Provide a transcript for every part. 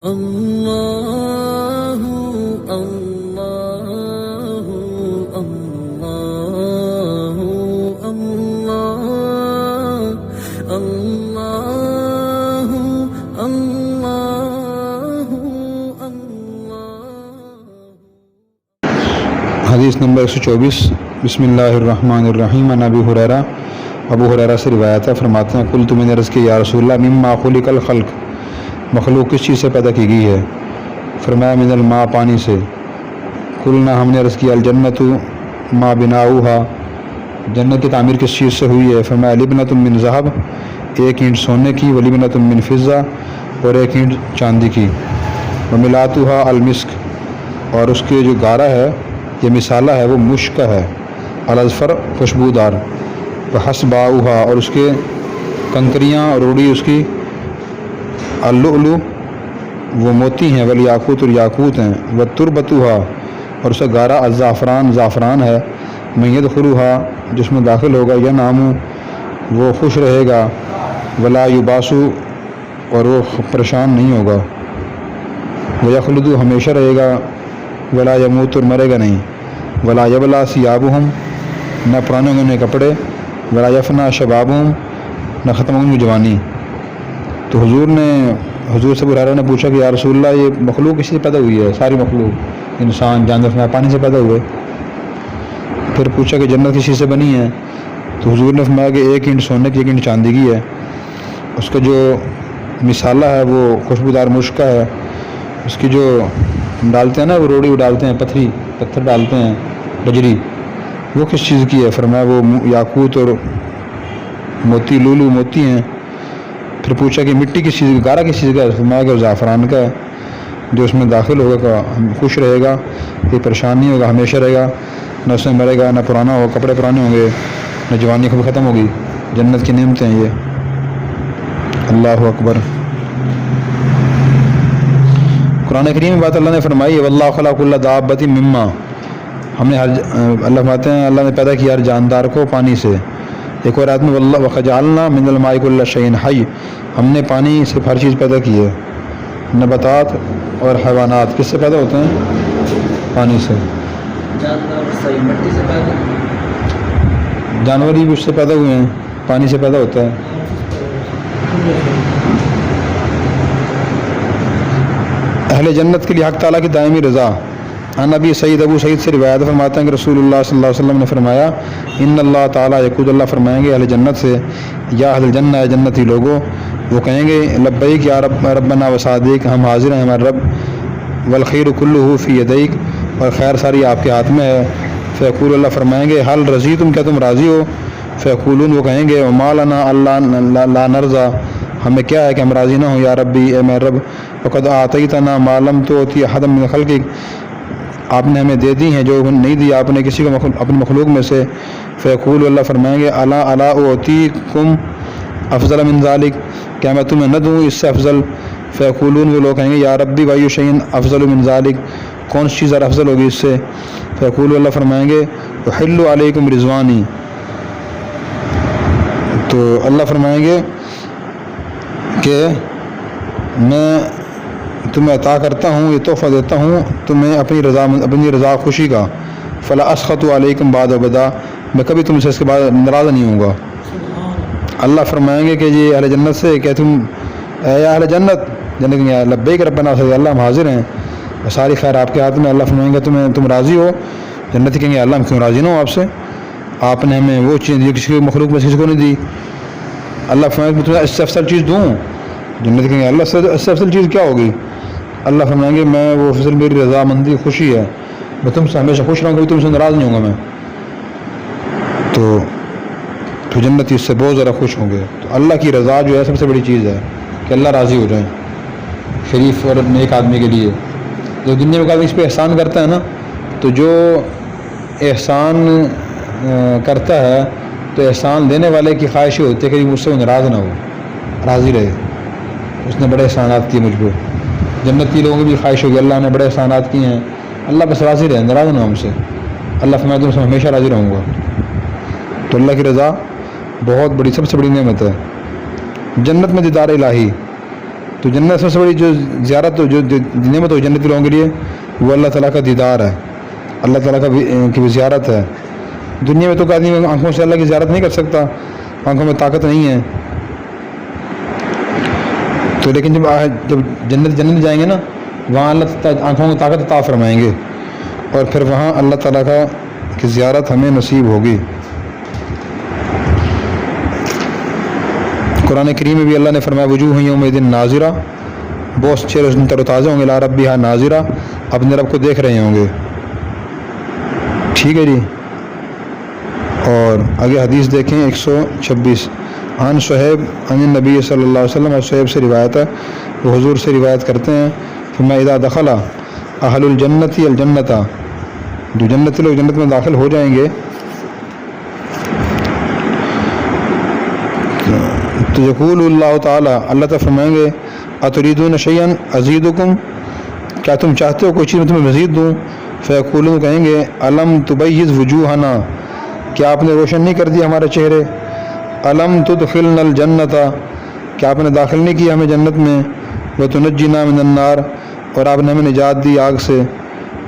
اللہ اللہ اللہ اللہ اللہ اللہ اللہ۔ حدیث نمبر 124، بسم اللہ الرحمن الرحیم۔ عن ابی ہریرہ، ابو ہریرہ سے روایت ہے، فرماتے ہیں قلت میں نے عرض کی یا رسول اللہ مما خلق الخلق، مخلوق کس چیز سے پیدا کی گئی ہے؟ فرمایا من الماء، پانی سے۔ قلنا، ہم نے عرض کیا الجنت ما بناؤها، جنت کی تعمیر کس چیز سے ہوئی ہے؟ فرمایا لبنۃ من ذهب، ایک اینٹ سونے کی، ولبنۃ من فضہ، اور ایک اینٹ چاندی کی، وملاؤها المسک، اور اس کے جو گارا ہے یہ مثالہ ہے وہ مشک کا ہے، الاظفر، خوشبودار، وحسباؤها، اور اس کے کنکریاں اور روڑی اس کی، اللؤلؤ، وہ موتی ہیں، والیاقوت، اور یاقوت ہیں، وتربتها، اور اس کا گارا، الزعفران، زعفران ہے، من یدخلها، جس میں داخل ہوگا، ینعم، وہ خوش رہے گا، ولا یباس، اور وہ پریشان نہیں ہوگا، ویخلد، ہمیشہ رہے گا، ولا یموت، اور مرے گا نہیں، ولا یبلا ثیابہم، نہ پرانے ہوں گے کپڑے، ولا یفنا شبابہم، نہ ختم ہوں گی جوانی۔ تو حضور سے ابو ہریرہ نے پوچھا کہ یا رسول اللہ یہ مخلوق کس سے پیدا ہوئی ہے؟ ساری مخلوق، انسان، جانور، پانی سے پیدا ہوئے۔ پھر پوچھا کہ جنت کس چیز سے بنی ہے؟ تو حضور نے فرمایا کہ ایک اینٹ سونے کی، ایک اینٹ چاندی کی ہے، اس کا جو مثالہ ہے وہ خوشبودار مشک کا ہے، اس کی جو ڈالتے ہیں نا وہ روڑی، وہ ڈالتے ہیں پتھر ڈالتے ہیں، بجری، وہ کس چیز کی ہے؟ فرمایا وہ یاقوت اور موتی، لولو، موتی ہیں۔ پھر پوچھا کہ مٹی کس چیز کا، گارا کس چیز کا ہے؟ فرمایا کہ زعفران کا ہے، جو اس میں داخل ہوگا کہ خوش رہے گا، کوئی پریشان نہیں ہوگا، ہمیشہ رہے گا، نہ اس میں مرے گا، نہ پرانا ہوگا، کپڑے پرانے ہوں گے، نہ جوانی کبھی ختم ہوگی۔ جنت کی نعمتیں ہیں یہ۔ اللہ اکبر۔ قرآن کریم میں بات اللہ نے فرمائی ہے واللہ خلق کل دابۃ مما، ہم نے اللہ فرماتے ہیں اللہ نے پیدا کیا ہر جاندار کو پانی سے۔ ایک اور آیت میں واللہ وجعلنا من الماء کل شیء حی، ہم نے پانی سے ہر چیز پیدا کی ہے۔ نباتات اور حیوانات کس سے پیدا ہوتے ہیں؟ پانی سے۔ جانور بھی اس سے پیدا ہوئے ہیں، پانی سے پیدا ہوتا ہے۔ اہل جنت کے لیے حق تعالیٰ کی دائمی رضا۔ عن ابو سعید سے روایت فرماتے ہیں کہ رسول اللہ صلی اللہ علیہ وسلم نے فرمایا ان اللہ تعالیٰ یقول، اللہ فرمائیں گے اہل جنت سے یا اہل الجنہ، اے جنتی لوگوں، وہ کہیں گے لبیک یا ربنا وسعدیک، ہم حاضر ہیں ہمارے رب، والخیر کلہ فی یدیک، اور خیر ساری آپ کے ہاتھ میں ہے۔ فیقول، اللہ فرمائیں گے حل رضیتم، کیا تم راضی ہو؟ فیقولون، وہ کہیں گے وما لنا اللہ لا نرضى، ہمیں کیا ہے کہ ہم راضی نہ ہوں یا ربی، اے میرے رب، وقد آتیتنا ما لم تؤتی احدا من خلقک، آپ نے ہمیں دے دی ہیں جو نہیں دی آپ نے کسی کو اپنی مخلوق میں سے۔ فیقول، اللہ فرمائیں گے الا اعطیکم افضل من ذلک، کیا میں تمہیں نہ دوں اس سے افضل؟ فیقولون، وہ لوگ کہیں گے یا ربی وای شیء افضل من ذلک، کون سی چیز افضل ہوگی اس سے؟ فیقول، اللہ فرمائیں گے احل علیکم رضوانی، تو اللہ فرمائیں گے کہ میں تمہیں عطا کرتا ہوں، یہ تحفہ دیتا ہوں تمہیں اپنی رضا خوشی کا، فلا اسخط علیکم بعد ابدا، میں کبھی تم سے اس کے بعد ناراض نہیں ہوں گا۔ اللہ فرمائیں گے کہ یہ اہل جنت سے کہ تم اے اہل جنت، جنت میں لبیک ربنا صلی اللہ، ہم حاضر ہیں، ساری خیر آپ کے ہاتھ میں۔ اللہ فرمائیں گے تم راضی ہو؟ جنتی کہیں گے اللہ ہم کیوں راضی نہ ہوں آپ سے، آپ نے ہمیں وہ چیز دی کسی مخلوق میں کسی کو نہیں دی۔ اللہ فرمائیں گے تمہیں اس سے افضل چیز دوں؟ جنتی کہیں گے اللہ سے اس سے افضل چیز کیا ہوگی؟ اللہ فرمائیں گے میں وہ فضل میری رضامندی خوشی ہے، میں تم سے ہمیشہ خوش رہوں گا، تم سے ناراض نہیں ہوں گا میں۔ تو جنتی اس سے بہت زیادہ خوش ہوں گے۔ تو اللہ کی رضا جو ہے سب سے بڑی چیز ہے کہ اللہ راضی ہو جائیں شریف اور نیک آدمی کے لیے۔ جو دنیا میں اس پہ احسان کرتا ہے نا، تو جو احسان کرتا ہے تو احسان دینے والے کی خواہش یہ ہوتی ہے کہ مجھ سے وہ ناراض نہ ہو، راضی رہے، اس نے بڑے احسانات کیے مجھ پہ۔ جنتی لوگوں کی بھی خواہش ہوگی اللہ نے بڑے احسانات کیے ہیں، اللہ بس راضی رہے، ناراض نہ ہم سے۔ اللہ فرمایا تم سے ہمیشہ راضی رہوں گا۔ تو اللہ کی رضا بہت بڑی، سب سے بڑی نعمت ہے۔ جنت میں دیدار الہی، تو تو جنت میں سب سے بڑی جو زیارت جو نعمت ہو جنتی لوگوں کے لیے وہ اللہ تعالیٰ کا دیدار ہے، اللہ تعالیٰ کی بھی زیارت ہے۔ دنیا میں تو آدمی آنکھوں سے اللہ کی زیارت نہیں کر سکتا، آنکھوں میں طاقت نہیں ہے، تو لیکن جب جنت جائیں گے نا، وہاں اللہ آنکھوں کو طاقت عطا فرمائیں گے، اور پھر وہاں اللہ تعالیٰ کی زیارت ہمیں نصیب ہوگی۔ قرآن کریم میں بھی اللہ نے فرمایا وجوہ یومئذ ناظرہ، بہت چہرے اس دن تر و تازہ ہوں گے، الی ربہا ناظرہ، اپنے رب کو دیکھ رہے ہوں گے۔ ٹھیک ہے جی، اور آگے حدیث دیکھیں 126، عن صہیب عن النبی صلی اللہ علیہ وسلم، اور صہیب سے روایت ہے، وہ حضور سے روایت کرتے ہیں، فما اذا دخل اہل الجنت الجنت، جو جنتی لوگ جنت میں داخل ہو جائیں گے تو یقول اللہ تعالیٰ، اللہ تعالیٰ فرمائیں گے اتریدون شیئا ازیدکم، کیا تم چاہتے ہو کوئی چیز میں تمہیں مزید دوں؟ فیقولون، کہیں گے الم تبیض وجوہنا، کیا آپ نے روشن نہیں کر دیا ہمارے چہرے؟ الم تدخلنا الجنت، کیا آپ نے داخل نہیں کیا ہمیں جنت میں؟ وتنجینا من النار، اور آپ نے ہمیں نجات دی آگ سے۔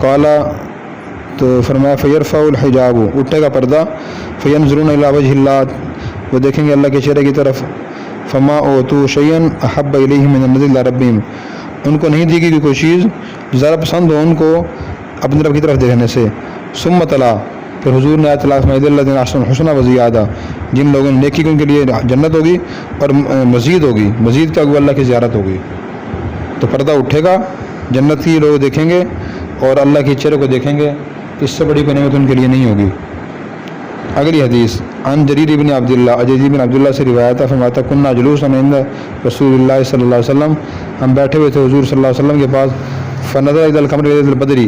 قالا، تو فرمایا فیرفع الحجاب، اٹھے گا پردہ، فینظرون الی وجہ اللہ، وہ دیکھیں گے اللہ کے چہرے کی طرف۔ فما اوتوا شیئا احب الیہم من النظر الی ربہم، ان کو نہیں دی گئی کوئی چیز ذرا پسند ہو ان کو اپنے رب کی طرف دیکھنے سے۔ ثم تلا، پھر حضور نے آیت تلاوت فرمائی الذین احسنوا الحسنى وزیادہ، جن لوگوں نے نیکی کی ان کے لیے جنت ہوگی اور مزید ہوگی، مزید کیا ہوگی؟ اللہ کی زیارت ہوگی۔ تو پردہ اٹھے گا، جنت کی لوگ دیکھیں گے اور اللہ کے چہرے کو دیکھیں گے، اس سے بڑی کوئی نعمت ان کے لیے نہیں ہوگی۔ اگلی حدیث عن جریر بن عبداللہ، جریر بن عبداللہ سے روایت ہے، فرماتا کنا جلوسا عند رسول اللہ صلی اللہ علیہ وسلم، ہم بیٹھے ہوئے تھے حضور صلی اللہ علیہ وسلم کے پاس، فنظر الی القمر لیلۃ البدر،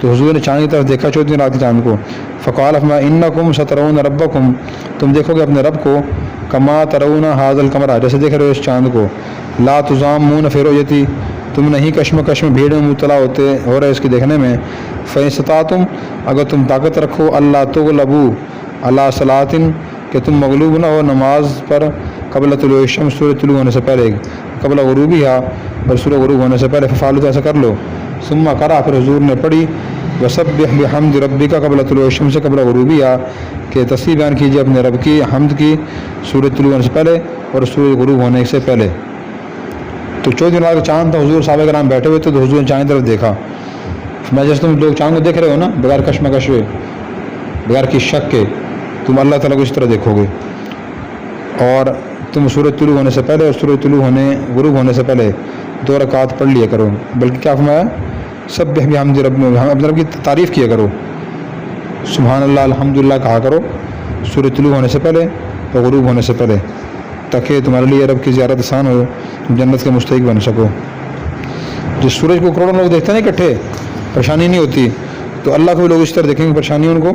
تو حضور نے چاند کی طرف دیکھا 14 رات کے چاند کو، فقال فرمایا انکم سترون ربکم، تم دیکھو گے اپنے رب کو، کما ترون ھذا القمر، جیسے دیکھ رہے ہو اس چاند کو، لا تضامون فی رؤیتی، تم نہیں کشم بھیڑ میں مبتلا ہو رہے اس کے دیکھنے میں، فإن استطعتم، اگر تم طاقت رکھو، اللہ تغلبوا علی صلاۃ، کہ تم مغلوب نہ ہو نماز پر، قبل طلوع الشمس، سورج طلوع ہونے سے پہلے، قبل غروبہا، اور سورج غروب ہونے سے پہلے، ففعلوا، ایسا کر لو۔ ثم قرأ، پھر حضور نے پڑھی وسبح بحمد ربک قبل طلوع الشمس قبل غروبہا، کہ تسبیح بیان کیجیے اپنے رب کی حمد کی سورج طلوع ہونے سے پہلے اور سورج غروب ہونے سے پہلے۔ تو 14 رات کا چاند تھا، حضور صحابہ کرام بیٹھے ہوئے تھے، تو حضور نے چاند کی طرف دیکھا، میں جیسے تم لوگ چاند کو دیکھ رہے ہو نا بغیر کشمکش ہوئے، بغیر کسی شک کے، تم اللہ تعالیٰ کو اس طرح دیکھو گے، اور تم سورج طلوع ہونے سے پہلے اور سورج غروب ہونے سے پہلے 2 رکعات پڑھ لیا کرو، بلکہ کیا فرمایا سبح بحمد ربک، اپنے رب کی تعریف کیا کرو، سبحان اللہ الحمدللہ کہا کرو سورج طلوع ہونے سے پہلے اور غروب ہونے سے پہلے، تاکہ تمہارے لیے رب کی زیارت آسان ہو، جنت کے مستحق بن سکو۔ جس سورج کو کروڑوں لوگ دیکھتے ہیں نا اکٹھے، پریشانی نہیں ہوتی، تو اللہ کو بھی لوگ اس طرح دیکھیں گے، پریشانی ان کو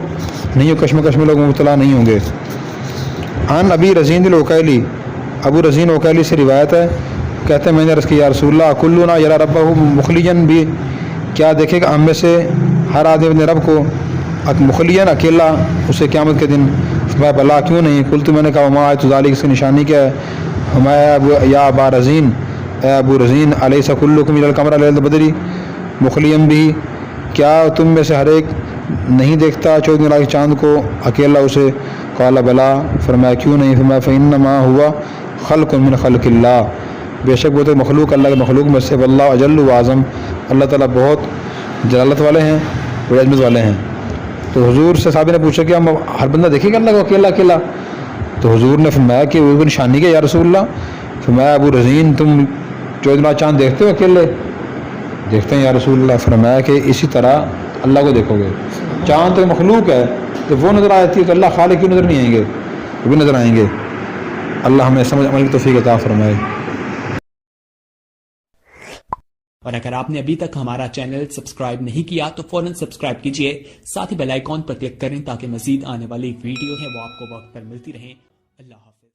نہیں ہو، کشمکش میں لوگ مبتلا نہیں ہوں گے۔ عن ابی رزین العقیلی، ابو رزین عقیلی سے روایت ہے، کہتے ہیں میں نے عرض کی یا رسول اللہ کلنا یری ربہ مخلیاً بھی، کیا دیکھے گا ہم میں سے ہر آدمی اپنے رب کو مخلیاً اکیلا اسے قیامت کے دن؟ فرمایا بلا، کیوں نہیں؟ قلت، میں نے کہا وما آیت ذالک، اس کی نشانی کیا ہے؟ فرمایا یا ابا رزین، اے ابو رزین، الیس کلکم یری القمر لیلۃ البدر مخلیاً بھی، کیا تم میں سے ہر ایک نہیں دیکھتا 14 رات کے چاند کو اکیلا اسے؟ قال بلا، فرمایا کیوں نہیں؟ فرمایا فانما هو خلق من خلق اللہ، بے شک وہ تو مخلوق اللہ کے مخلوق میں سے، واللہ اجل و اعظم، اللہ تعالیٰ بہت جلالت والے ہیں، بڑی عظمت والے ہیں۔ تو حضور سے صحابہ نے پوچھا کہ ہم ہر بندہ دیکھے گا اللہ کو اکیلا اکیلا؟ تو حضور نے فرمایا کہ وہ نشانی کیا یا رسول اللہ؟ فرمایا ابو رزین تم 14 رات چاند دیکھتے ہو اکیلے؟ دیکھتے ہیں یا رسول اللہ۔ فرمایا کہ اسی طرح اللہ کو دیکھو گے، چاند تو مخلوق ہے، تو وہ نظر آتی ہے تو اللہ خالق کیوں نظر نہیں آئیں گے؟ وہ بھی نظر آئیں گے۔ اللہ ہمیں سمجھ عمل کی توفیق عطا فرمائے۔ اور اگر آپ نے ابھی تک ہمارا چینل سبسکرائب نہیں کیا تو فوراً سبسکرائب کیجئے، ساتھ ہی بیل آئیکن پر کلک کریں تاکہ مزید آنے والی ویڈیو ہیں وہ آپ کو وقت پر ملتی رہیں۔ اللہ حافظ۔